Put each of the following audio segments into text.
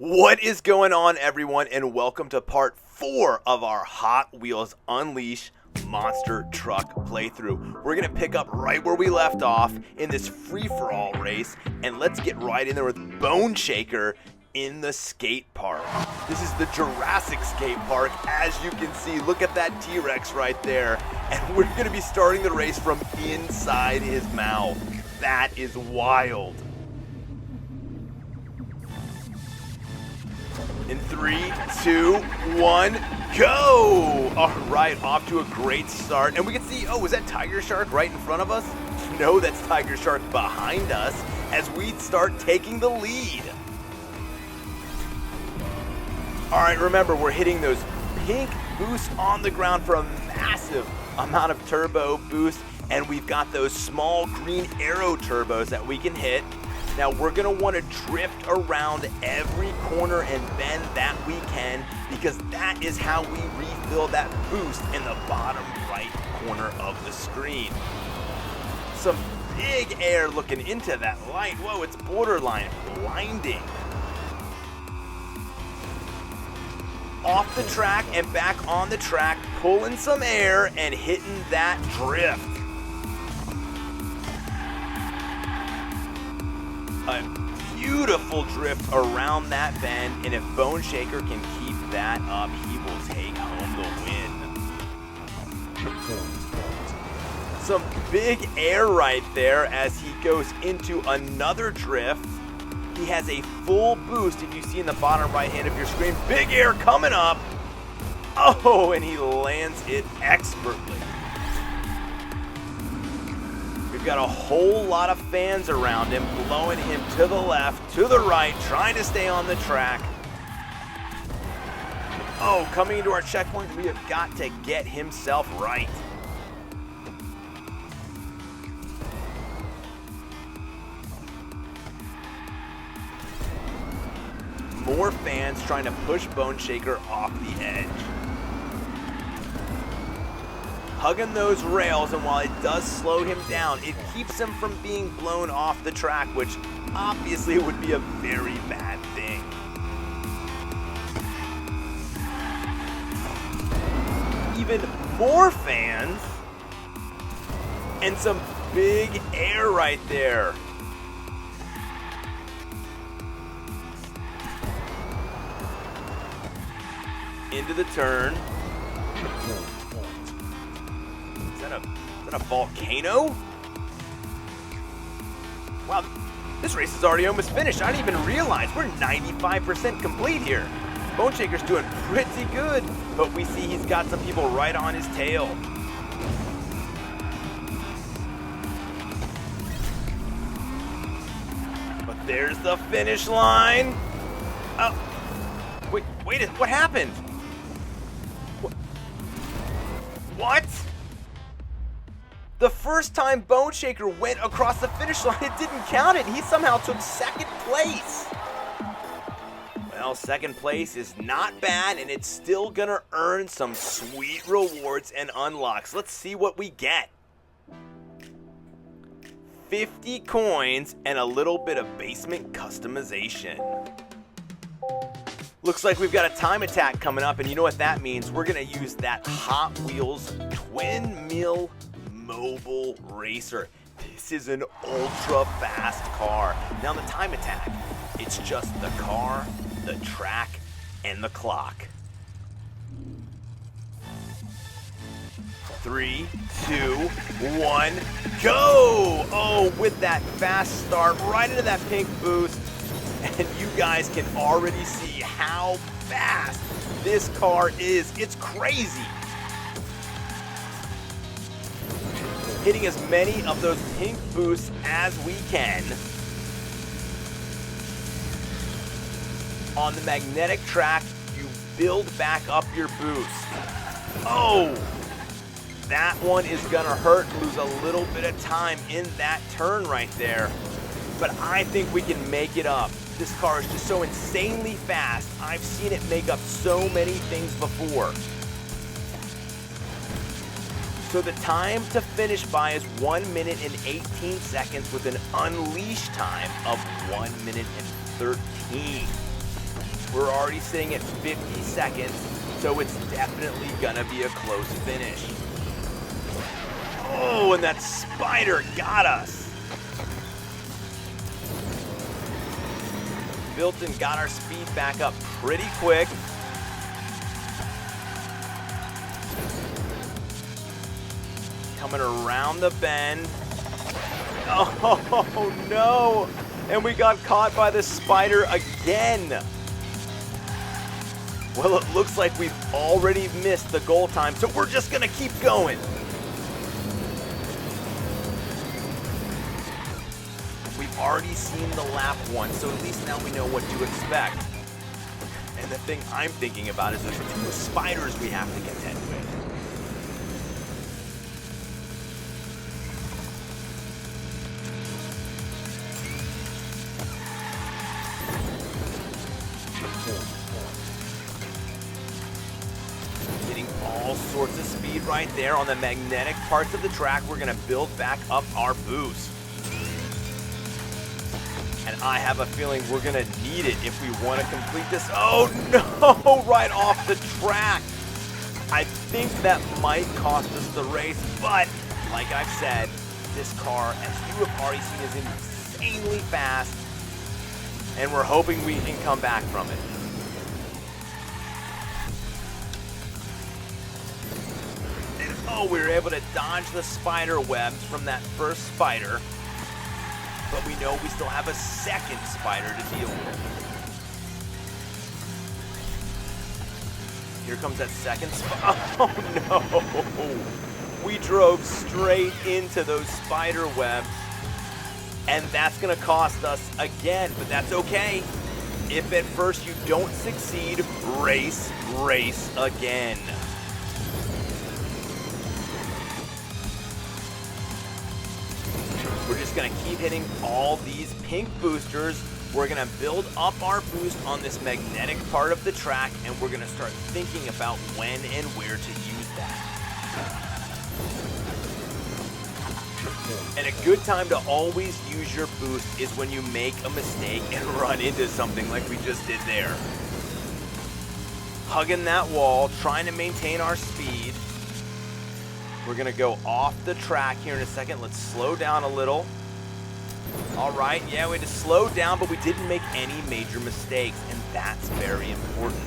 What is going on, everyone, and welcome to part 4 of our Hot Wheels Unleash Monster Truck playthrough. We're going to pick up right where we left off in this free-for-all race, and let's get right in there with Boneshaker in the skate park. This is the Jurassic skate park. As you can see, look at that T-Rex right there, and we're going to be starting the race from inside his mouth. That is wild. In 3, 2, 1, go! All right, off to a great start. And we can see, oh, was that Tiger Shark right in front of us? No, that's Tiger Shark behind us as we start taking the lead. All right, remember, we're hitting those pink boosts on the ground for a massive amount of turbo boost. And we've got those small green arrow turbos that we can hit. Now we're gonna wanna drift around every corner and bend that we can, because that is how we refill that boost in the bottom right corner of the screen. Some big air looking into that light. Whoa, it's borderline blinding. Off the track and back on the track, pulling some air and hitting that drift. A beautiful drift around that bend, and if Boneshaker can keep that up, he will take home the win. Some big air right there as he goes into another drift. He has a full boost, if you see in the bottom right hand of your screen. Big air coming up. Oh, and he lands it expertly. We've got a whole lot of fans around him, blowing him to the left, to the right, trying to stay on the track. Oh, coming into our checkpoint, we have got to get himself right. More fans trying to push Boneshaker off the edge. Hugging those rails, and while it does slow him down, it keeps him from being blown off the track, which obviously would be a very bad thing. Even more fans, and some big air right there. Into the turn. Is that a volcano? Wow, this race is already almost finished. I didn't even realize we're 95% complete here. Boneshaker's doing pretty good, but we see he's got some people right on his tail. But there's the finish line. Oh, wait, what happened? What? The first time Boneshaker went across the finish line, it didn't count it. He somehow took second place. Well, second place is not bad, and it's still gonna earn some sweet rewards and unlocks. Let's see what we get. 50 coins and a little bit of basement customization. Looks like we've got a time attack coming up, and you know what that means. We're gonna use that Hot Wheels Twin Mill Mobile Racer. This is an ultra fast car. Now the time attack, it's just the car, the track, and the clock. 3, 2, 1, go! Oh, with that fast start right into that pink boost, and you guys can already see how fast this car is. It's crazy. Hitting as many of those pink boosts as we can. On the magnetic track, you build back up your boost. Oh, that one is gonna hurt. Lose a little bit of time in that turn right there. But I think we can make it up. This car is just so insanely fast. I've seen it make up so many things before. So the time to finish by is 1 minute and 18 seconds with an unleashed time of 1 minute and 13. We're already sitting at 50 seconds, so it's definitely gonna be a close finish. Oh, and that spider got us. Built and got our speed back up pretty quick. Coming around the bend. Oh no! And we got caught by the spider again. Well, it looks like we've already missed the goal time, so we're just gonna keep going. We've already seen the lap once, so at least now we know what to expect. And the thing I'm thinking about is there's two spiders we have to contend with. Getting all sorts of speed right there on the magnetic parts of the track. We're gonna build back up our boost. And I have a feeling we're gonna need it if we want to complete this. Oh no, right off the track. I think that might cost us the race, but like I've said, this car, as you have already seen, is insanely fast, and we're hoping we can come back from it. And oh, we were able to dodge the spider webs from that first spider. But we know we still have a second spider to deal with. Here comes that second spider. Oh no! We drove straight into those spider webs, and that's gonna cost us again, but that's okay. If at first you don't succeed, race again. We're just gonna keep hitting all these pink boosters. We're gonna build up our boost on this magnetic part of the track, and we're gonna start thinking about when and where to use that. And a good time to always use your boost is when you make a mistake and run into something like we just did there. Hugging that wall, trying to maintain our speed. We're gonna go off the track here in a second. Let's slow down a little. All right, yeah, we had to slow down, but we didn't make any major mistakes, and that's very important.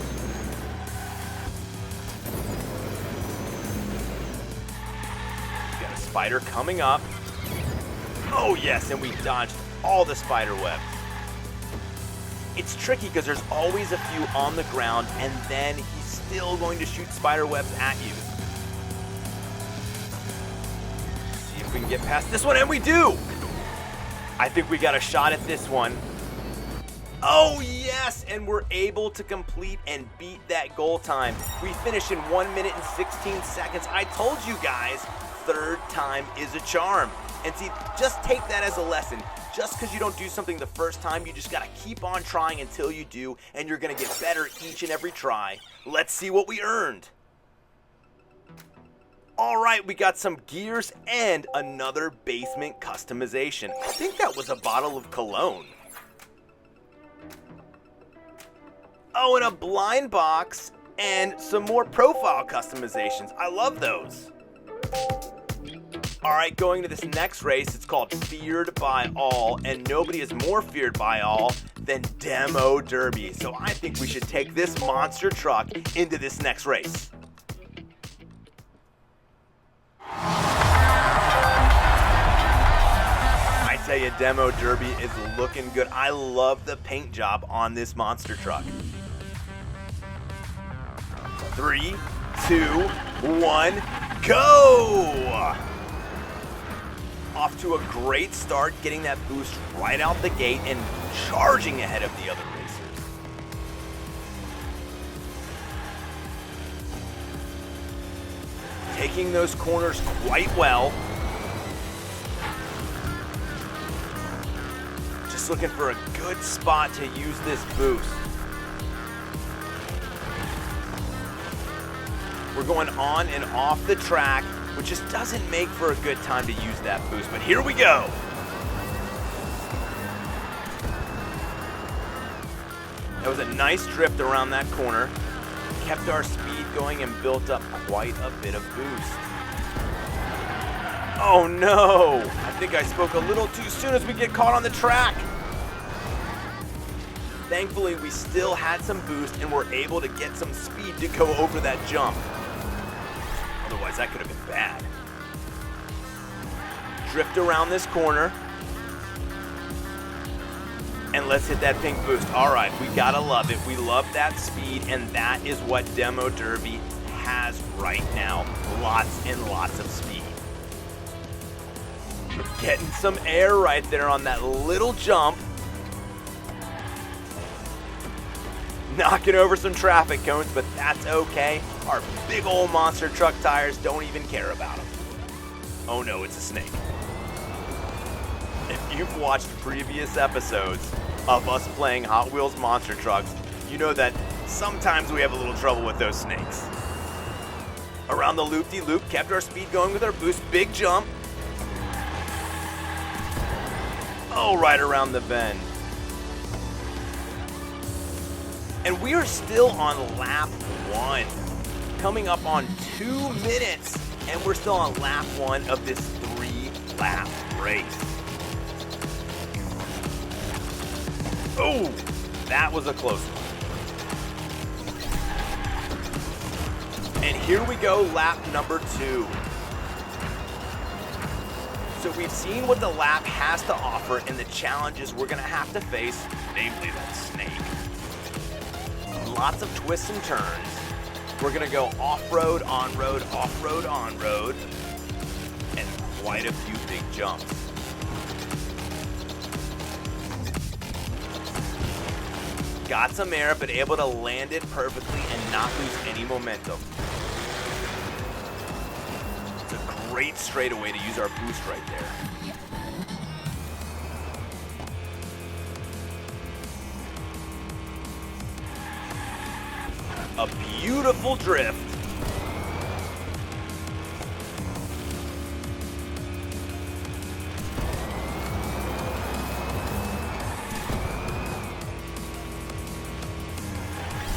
We got a spider coming up. Oh yes, and we dodged all the spider webs. It's tricky because there's always a few on the ground, and then he's still going to shoot spider webs at you. We can get past this one, and we do! I think we got a shot at this one. Oh yes, and we're able to complete and beat that goal time. We finished in 1 minute and 16 seconds. I told you guys, third time is a charm. And see, just take that as a lesson. Just because you don't do something the first time, you just gotta keep on trying until you do, and you're gonna get better each and every try. Let's see what we earned. All right, we got some gears and another basement customization. I think that was a bottle of cologne. Oh, and a blind box and some more profile customizations. I love those. All right, going to this next race, it's called Feared by All, and nobody is more feared by all than Demo Derby. So I think we should take this monster truck into this next race. I tell you, Demo Derby is looking good. I love the paint job on this monster truck. 3, 2, 1, go! Off to a great start, getting that boost right out the gate and charging ahead of the other racers. Taking those corners quite well. Just looking for a good spot to use this boost. We're going on and off the track, which just doesn't make for a good time to use that boost, but here we go. That was a nice drift around that corner. Kept our speed going and built up quite a bit of boost. Oh no! I think I spoke a little too soon as we get caught on the track. Thankfully, we still had some boost and were able to get some speed to go over that jump. Otherwise, that could have been bad. Drift around this corner. And let's hit that pink boost. All right, we gotta love it. We love that speed, and that is what Demo Derby has right now. Lots and lots of speed. Getting some air right there on that little jump. Knocking over some traffic cones, but that's okay. Our big old monster truck tires don't even care about them. Oh no, it's a snake. If you've watched previous episodes of us playing Hot Wheels monster trucks, you know that sometimes we have a little trouble with those snakes. Around the loop-de-loop, kept our speed going with our boost. Big jump. Oh, right around the bend. And we are still on lap 1. Coming up on 2 minutes, and we're still on lap 1 of this 3-lap race. Oh, that was a close one. And here we go, lap number 2. So we've seen what the lap has to offer and the challenges we're gonna have to face, namely that snake. Lots of twists and turns. We're gonna go off-road, on-road, off-road, on-road, and quite a few big jumps. Got some air, but able to land it perfectly and not lose any momentum. It's a great straightaway to use our boost right there. A beautiful drift.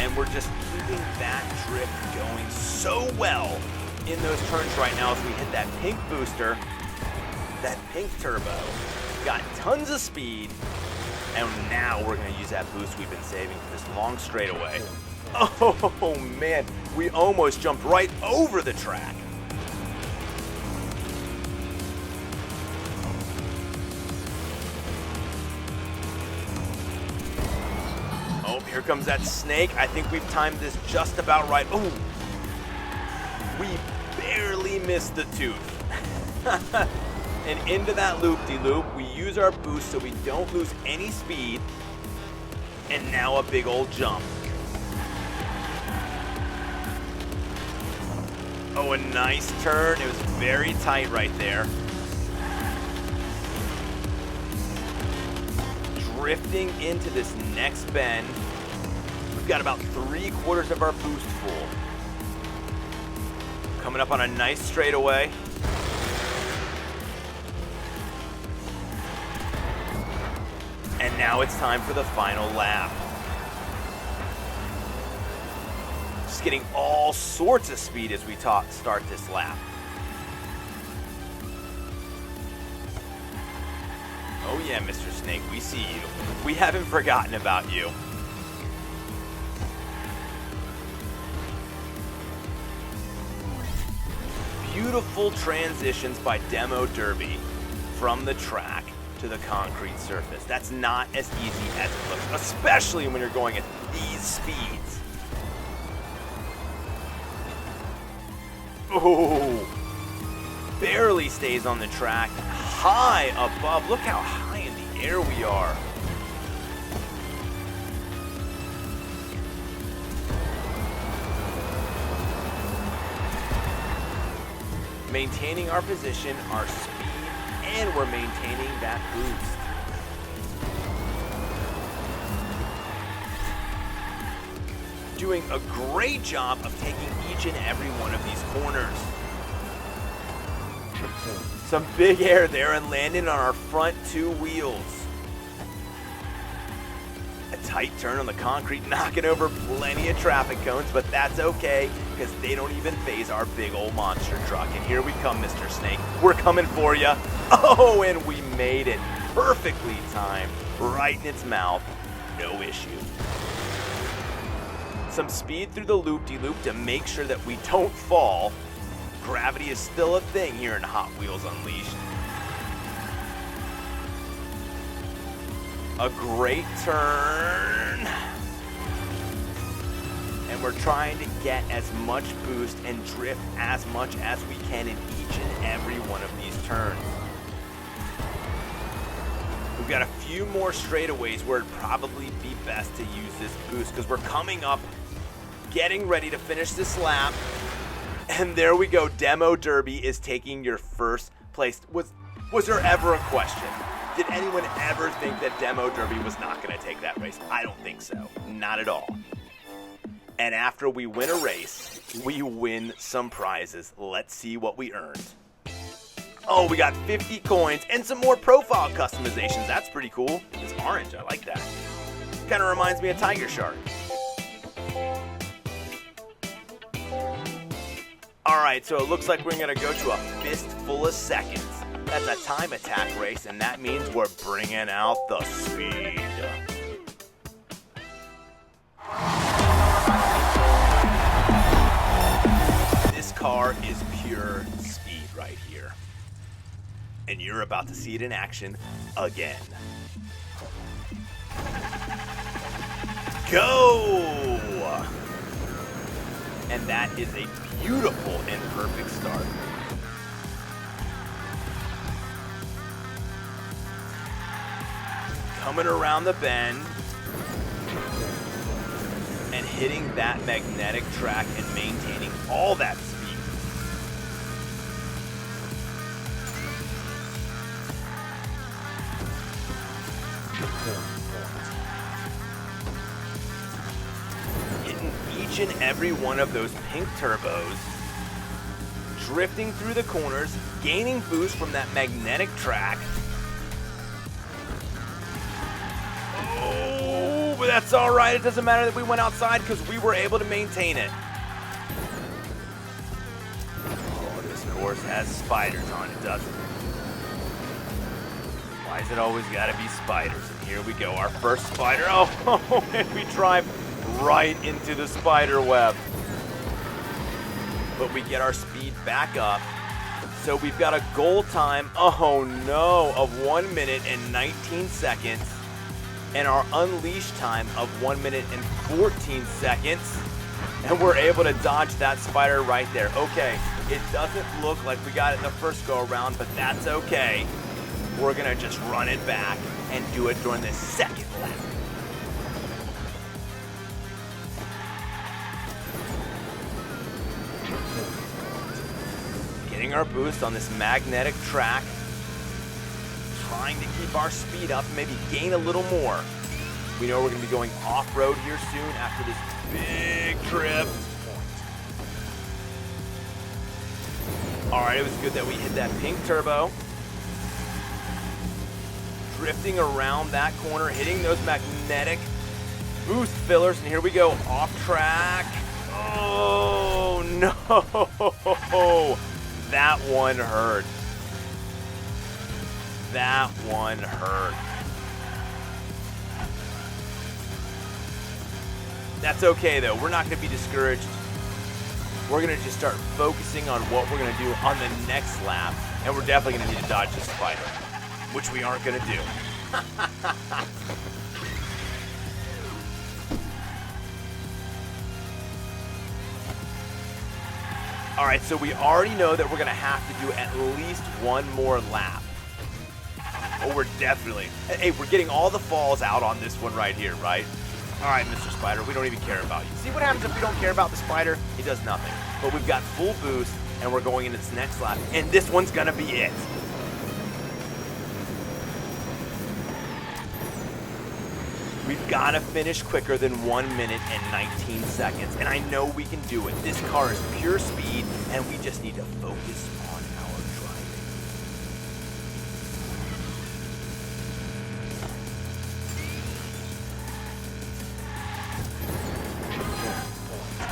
And we're just keeping that drift going so well in those turns right now as we hit that pink booster, that pink turbo. Got tons of speed, and now we're gonna use that boost we've been saving for this long straightaway. Oh man, we almost jumped right over the track. Oh, here comes that snake. I think we've timed this just about right. Oh, we barely missed the tooth. And into that loop-de-loop, we use our boost so we don't lose any speed. And now a big old jump. Oh, a nice turn. It was very tight right there. Drifting into this next bend. We've got about 3/4 of our boost full. Coming up on a nice straightaway. And now it's time for the final lap. Just getting all sorts of speed as we start this lap. Oh yeah, Mr. Snake, we see you. We haven't forgotten about you. Beautiful transitions by Demo Derby from the track to the concrete surface. That's not as easy as it looks, especially when you're going at these speeds. Oh, barely stays on the track. High above. Look how high in the air we are. Maintaining our position, our speed, and we're maintaining that boost. Doing a great job of taking each and every one of these corners. Some big air there and landing on our front 2 wheels. A tight turn on the concrete, knocking over plenty of traffic cones, but that's okay, because they don't even phase our big old monster truck. And here we come, Mr. Snake. We're coming for you. Oh, and we made it. Perfectly timed, right in its mouth. No issue. Some speed through the loop-de-loop to make sure that we don't fall. Gravity is still a thing here in Hot Wheels Unleashed. A great turn. And we're trying to get as much boost and drift as much as we can in each and every one of these turns. We've got a few more straightaways where it'd probably be best to use this boost because we're coming up, getting ready to finish this lap. And there we go. Demo Derby is taking your first place. Was there ever a question? Did anyone ever think that Demo Derby was not going to take that race? I don't think so. Not at all. And after we win a race, we win some prizes. Let's see what we earned. Oh, we got 50 coins and some more profile customizations. That's pretty cool. It's orange. I like that. Kind of reminds me of Tiger Shark. All right, so it looks like we're going to go to a fistful of seconds. That's a time attack race, and that means we're bringing out the speed. This car is pure speed right here. And you're about to see it in action again. Go! And that is a beautiful and perfect start. Coming around the bend and hitting that magnetic track and maintaining all that speed. Hitting each and every one of those pink turbos, drifting through the corners, gaining boost from that magnetic track. Oh, but that's all right. It doesn't matter that we went outside because we were able to maintain it. Oh, this course has spiders on it, doesn't it? Why is it always got to be spiders? And here we go, our first spider. Oh, and we drive right into the spider web. But we get our speed back up. So we've got a goal time, oh no, of 1 minute and 19 seconds. And our unleash time of 1 minute and 14 seconds. And we're able to dodge that spider right there. Okay, it doesn't look like we got it in the first go around, but that's okay. We're gonna just run it back and do it during the second lap. Getting our boost on this magnetic track. Trying to keep our speed up and maybe gain a little more. We know we're gonna be going off-road here soon after this big trip. All right, it was good that we hit that pink turbo. Drifting around that corner, hitting those magnetic boost fillers, and here we go, off track. Oh no, that one hurt. That one hurt. That's okay though, we're not gonna be discouraged. We're gonna just start focusing on what we're gonna do on the next lap, and we're definitely gonna need to dodge this spider, which we aren't gonna do. All right, so we already know that we're gonna have to do at least one more lap. Oh, we're definitely, hey, we're getting all the falls out on this one right here, right? All right, Mr. Spider, we don't even care about you. See what happens if we don't care about the spider? He does nothing. But we've got full boost, and we're going into this next lap, and this one's gonna be it. We've got to finish quicker than 1 minute and 19 seconds, and I know we can do it. This car is pure speed, and we just need to focus on our driving.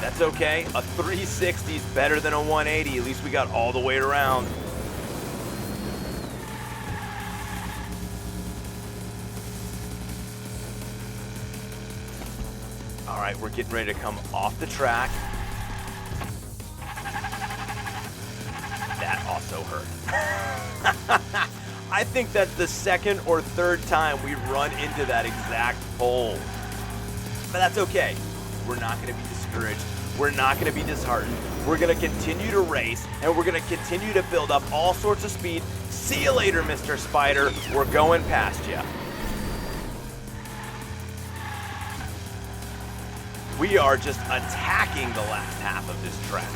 That's okay. A 360 is better than a 180. At least we got all the way around. All right, we're getting ready to come off the track. That also hurt. I think that's the second or third time we've run into that exact pole. But that's okay. We're not going to be discouraged. We're not going to be disheartened. We're going to continue to race, and we're going to continue to build up all sorts of speed. See you later, Mr. Spider. We're going past you. We are just attacking the last half of this track.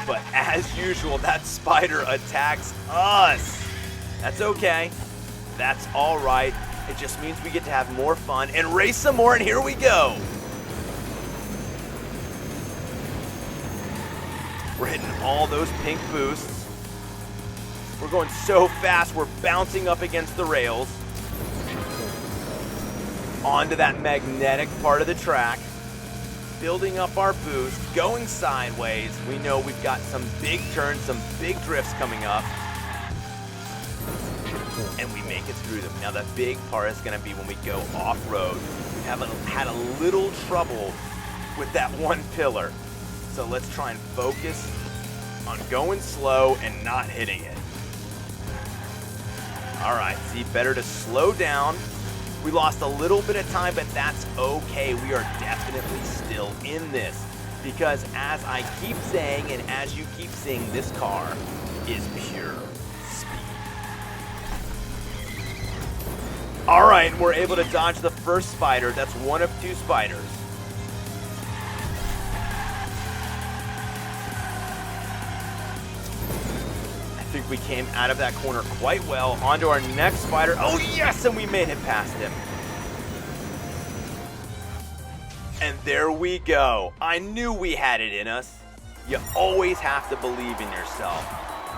But as usual, that spider attacks us. That's okay. That's all right. It just means we get to have more fun and race some more, and here we go. We're hitting all those pink boosts. We're going so fast, we're bouncing up against the rails. Onto that magnetic part of the track. Building up our boost, going sideways. We know we've got some big turns, some big drifts coming up. And we make it through them. Now the big part is gonna be when we go off-road. We haven't had a little trouble with that one pillar. So let's try and focus on going slow and not hitting it. All right, see, better to slow down. We lost a little bit of time, but that's okay. We are definitely still in this because as I keep saying and as you keep seeing, this car is pure speed. All right, we're able to dodge the first spider. That's one of two spiders. I think we came out of that corner quite well. Onto our next spider. Oh yes, and we made it past him. And there we go. I knew we had it in us. You always have to believe in yourself.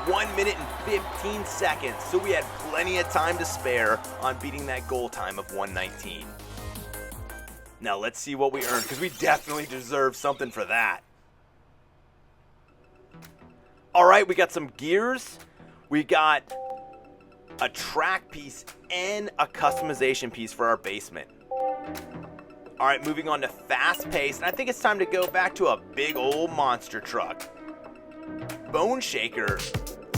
1 minute and 15 seconds, so we had plenty of time to spare on beating that goal time of 1:19. Now let's see what we earned, because we definitely deserve something for that. All right, we got some gears. We got a track piece and a customization piece for our basement. All right, moving on to fast pace. And I think it's time to go back to a big old monster truck. Boneshaker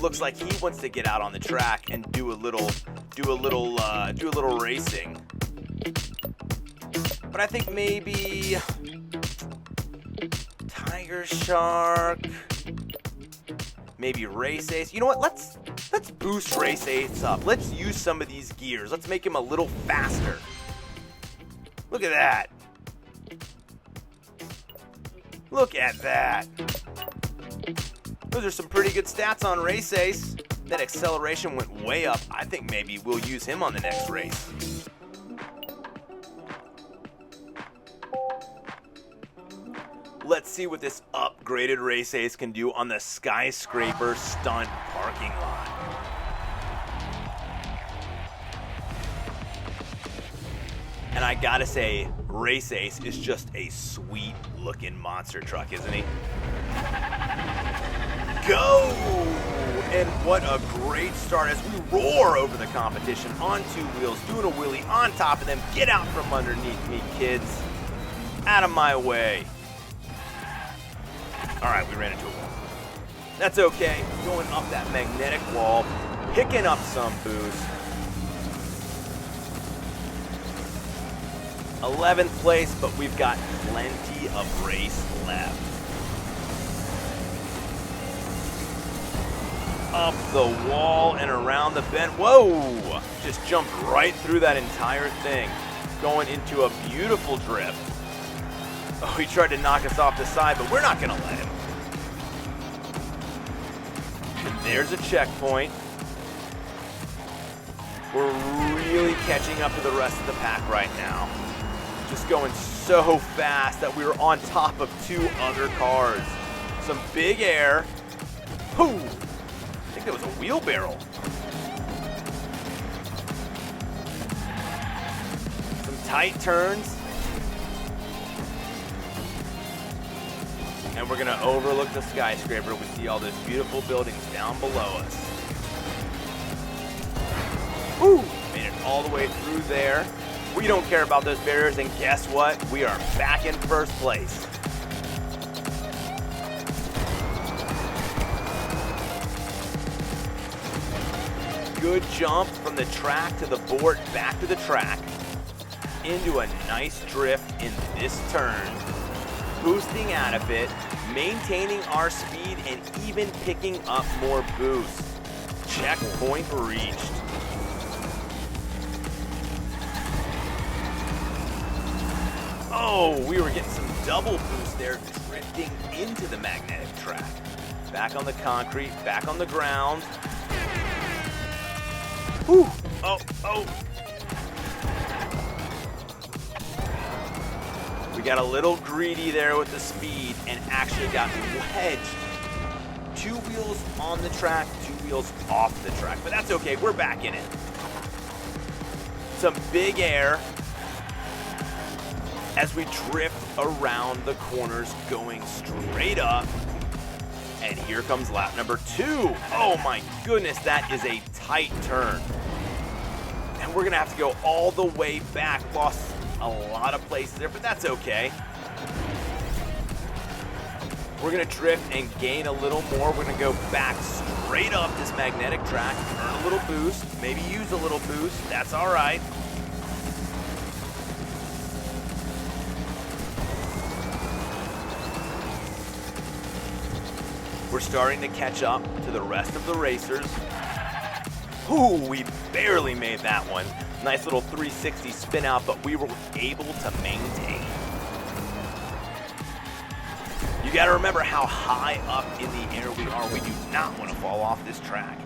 looks like he wants to get out on the track and do a little racing. But I think maybe Tiger Shark. Maybe Race Ace. You know what? Let's boost Race Ace up. Let's use some of these gears. Let's make him a little faster. Look at that. Look at that. Those are some pretty good stats on Race Ace. That acceleration went way up. I think maybe we'll use him on the next race. Let's see what this upgraded Race Ace can do on the skyscraper stunt parking lot. And I gotta say, Race Ace is just a sweet looking monster truck, isn't he? Go! And what a great start as we roar over the competition on two wheels, doing a wheelie on top of them. Get out from underneath me, kids. Out of my way. All right, we ran into a wall. That's okay. Going up that magnetic wall, picking up some boost. 11th place, but we've got plenty of race left. Up the wall and around the bend. Whoa! Just jumped right through that entire thing. Going into a beautiful drift. Oh, he tried to knock us off the side, but we're not going to let him. And there's a checkpoint. We're really catching up to the rest of the pack right now. Just going so fast that we were on top of two other cars. Some big air. Whoo! I think that was a wheelbarrow. Some tight turns. And we're gonna overlook the skyscraper. We see all those beautiful buildings down below us. Woo! Made it all the way through there. We don't care about those barriers, and guess what? We are back in first place. Good jump from the track to the board, back to the track, into a nice drift in this turn, boosting out of it, maintaining our speed, and even picking up more boost. Checkpoint reached. Oh, we were getting some double boost there, drifting into the magnetic track. Back on the concrete, back on the ground. Whew. Oh. We got a little greedy there with the speed and actually got wedged. 2 wheels on the track, 2 wheels off the track, but that's okay, we're back in it. Some big air as we drift around the corners going straight up. And here comes lap number 2. Oh my goodness, that is a tight turn. And we're gonna have to go all the way back. Lost a lot of places there, but that's okay. We're gonna drift and gain a little more. We're gonna go back straight up this magnetic track, earn a little boost, maybe use a little boost, that's all right. We're starting to catch up to the rest of the racers. Ooh, we barely made that one. Nice little 360 spin out, but we were able to maintain. You gotta remember how high up in the air we are. We do not want to fall off this track.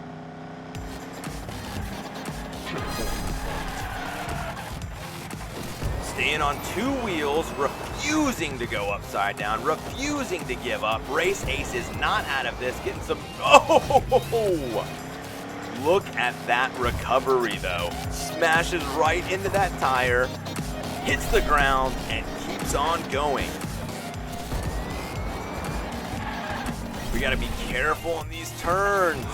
Staying on 2 wheels, refusing to go upside down, refusing to give up. Race Ace is not out of this, getting some, oh! Look at that recovery though. Smashes right into that tire, hits the ground, and keeps on going. We gotta be careful in these turns.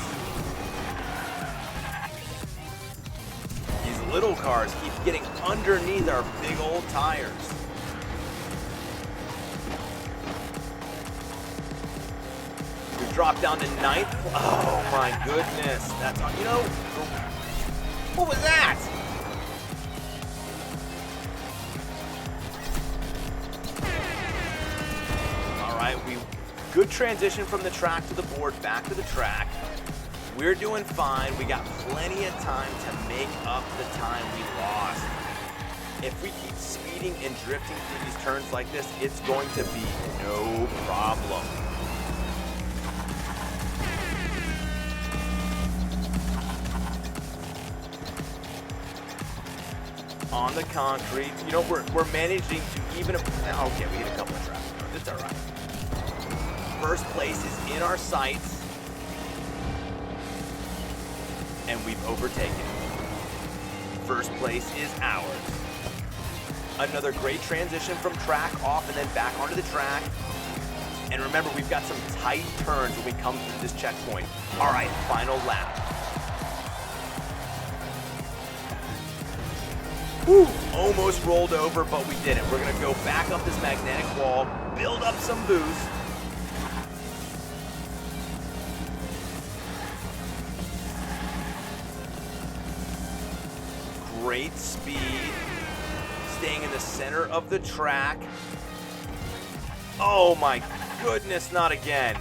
These little cars keep getting underneath our big old tires. We've dropped down to 9th. Oh my goodness. That's, you know, what was that? All right, good transition from the track to the board, back to the track. We're doing fine. We got plenty of time to make up the time we lost. If we keep speeding and drifting through these turns like this, it's going to be no problem. On the concrete, you know, we're managing to even, okay, we hit a couple of traffic cones, it's all right. First place is in our sights, and we've overtaken it. First place is ours. Another great transition from track off and then back onto the track. And remember, we've got some tight turns when we come through this checkpoint. All right, final lap. Whew, almost rolled over, but we didn't. We're gonna go back up this magnetic wall, build up some boost. Great speed, staying in the center of the track. Oh my goodness, not again.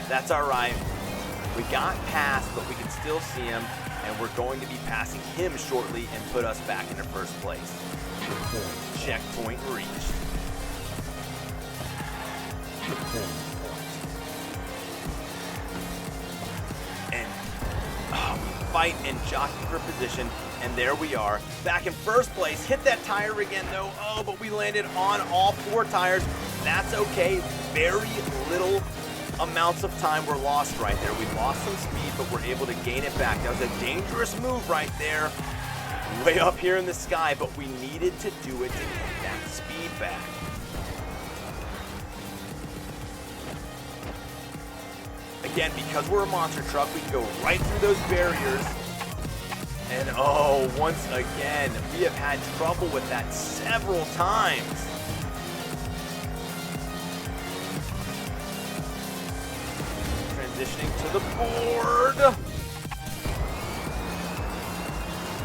That's all right. We got past, but we can still see him, and we're going to be passing him shortly and put us back into first place. Checkpoint reached. And we fight and jockey for position, and there we are, back in first place. Hit that tire again though. Oh, but we landed on all 4 tires. That's okay. Very little amounts of time were lost right there. We lost some speed, but we're able to gain it back. That was a dangerous move right there, way up here in the sky, but we needed to do it to get that speed back. Again, because we're a monster truck, we can go right through those barriers. And oh, once again, we have had trouble with that several times. Transitioning to the board.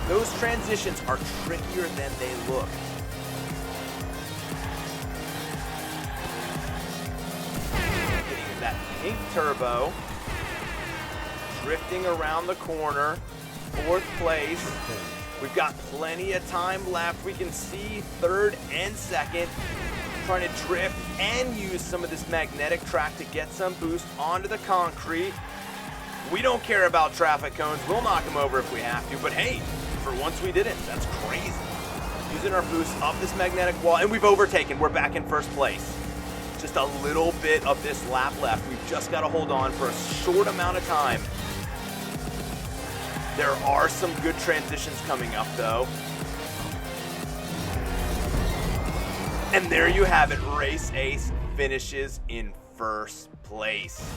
Those transitions are trickier than they look. Getting that pink turbo. Drifting around the corner. 4th place. We've got plenty of time left. We can see 3rd and 2nd. Trying to drift and use some of this magnetic track to get some boost onto the concrete. We don't care about traffic cones. We'll knock them over if we have to. But hey, for once we didn't. That's crazy. Using our boost up this magnetic wall, and we've overtaken. We're back in 1st place. Just a little bit of this lap left. We've just got to hold on for a short amount of time. There are some good transitions coming up, though. And there you have it. Race Ace finishes in 1st place.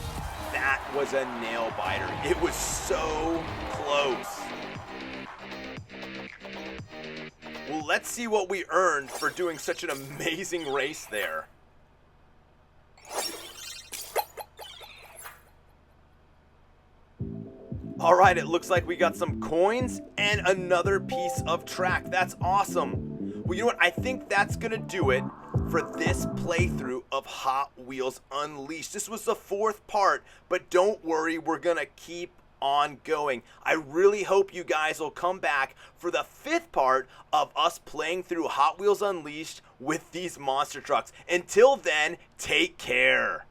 That was a nail biter. It was so close. Well, let's see what we earned for doing such an amazing race there. All right, it looks like we got some coins and another piece of track. That's awesome. Well, you know what? I think that's going to do it for this playthrough of Hot Wheels Unleashed. This was the 4th part, but don't worry, we're going to keep on going. I really hope you guys will come back for the 5th part of us playing through Hot Wheels Unleashed with these monster trucks. Until then, take care.